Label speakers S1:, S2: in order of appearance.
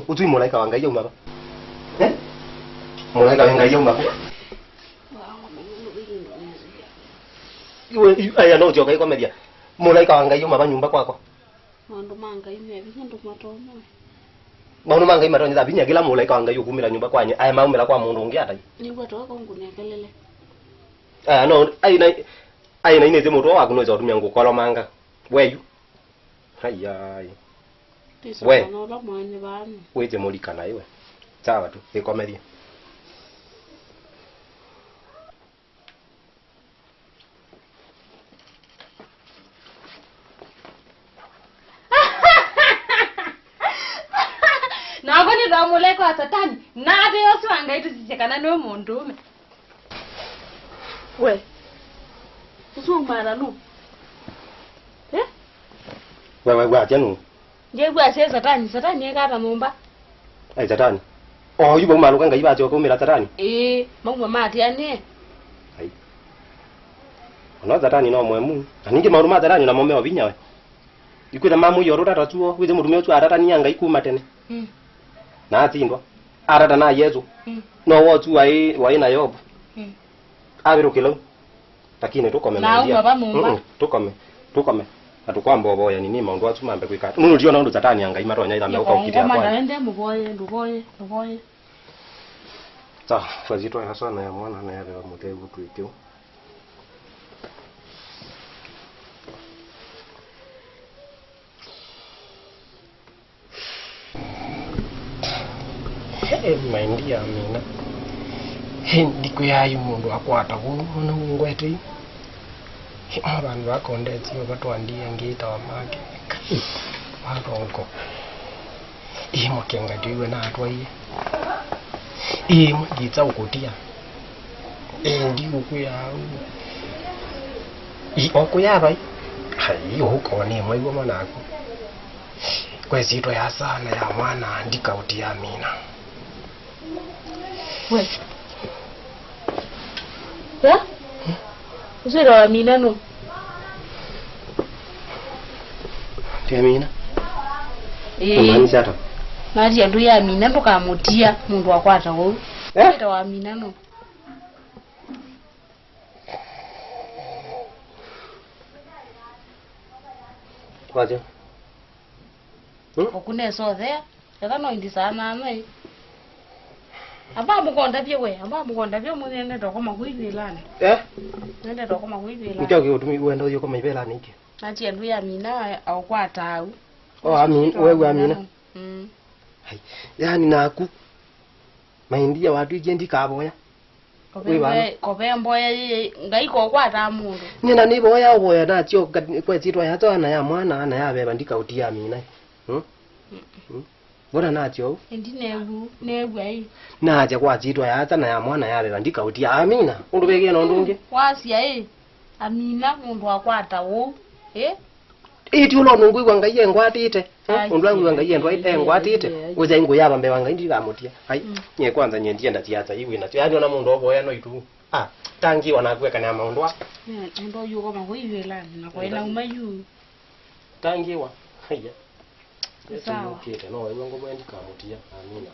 S1: Utui malaika wa Ngai yauma ba. Malaika wa Ngai yauma ba. Iwe aya no joka iko media. Malaika wa Ngai yauma ba nyumba kwako.
S2: Maundu ma Ngai mebi ndu matona.
S1: Maundu ma Ngai matonya zabinya kila malaika wa Ngai ukumira nyumba kwanye. Aya maumira kwa mundu ungi ata.
S2: Ni gwa toka ngune kelele.
S1: Aya no aina ineze mutu waku no zotumya ngukolo manga. Weyu. Hayai. We. Weje mulikana iwe. Sawa tu, ikomedia.
S2: Nagoni ndo muleko wa Satani. Nade yosu angai tusichekana no mundume. We. Usumara no.
S1: Wewe atenu.
S2: Je gwa se Satani ekata mumba.
S1: Ai Satani. Oh yubo maluka Ngai bacho kumira Satani.
S2: Mama mati ane.
S1: Ai. Ono Satani no mwemu. Aningi mauru ma Satani na momeo binya we. Ikwira mamu yoro tatatuo, wize murume otu arata ni Ngai kuma tene. Na atindwa. Arata na Yesu. No wotu wai na Yobu. Abiru kilo. Lakini tukome
S2: na baba mumba.
S1: Tukome. Atukwamba boya nini maundu atu mambe kwikata. Nuno liona ndo Satani Ngai matonya ida meuka ukitia kwa.
S2: Ngoma ende muboye.
S1: Sawa, fazito ya sana ya mwana na yale wa mutego tuikio. Maindi ya mina. Hindi kuyayu mundu akwata kuno ngwete. Abantu bakondetse batwandiye ngita wamake. Barongo. Mukenga diwe na atwaye. Mugitsa ukutia. Ndi ukuya. Okuyaba. Hayi uko ni mwigo manako. Kwezitwa ya sana ya mwana ndika utia mina.
S2: We. Ya? Usira wa mina no.
S1: Tia mina. Mani chata.
S2: Maji ndu ya mina ndo kamutia mundu akwata wo. Usira wa mina no.
S1: Kwaje?
S2: Okune so there. Yaka no indi sana nai. Aba mukonda bye munene ndokoma kuivilana. Nende ndokoma kuivilana.
S1: Ndio utumi uenda uyo koma ivela niki.
S2: Nachi ndu ya mina au kwata au.
S1: Wewe amina. Hai. Yani naku. Maindia watu ijendi kaboya.
S2: Kobe mboya Ngai ko kwata mundu.
S1: Nina ni boya natio kwetitwa yato na ya mwana na ya beba ndika utia mina. Bora natio.
S2: Endi negu ai.
S1: Naje kwatitwa yata na ya mwana ya beba ndika utia amina. Undu bege no ndunge.
S2: Wasia amina mundu akwata wo.
S1: Iti ulo nungu kwa Ngai ngwatite. Undu wangu wa Ngai ngwatite. Uza ingo yaba mbe wa Ngai ndikamutia. Hai. Nye kwanza nye ndienda tiacha iwe na yani ona mundu oboya no itu. Tangi wanakuweka na maundwa.
S2: Ndo yuko makuivelana na kwenda umayu.
S1: Tangi wa. Haya.
S2: Sawa.
S1: No, wewe ngo mwendika mutia. Amina.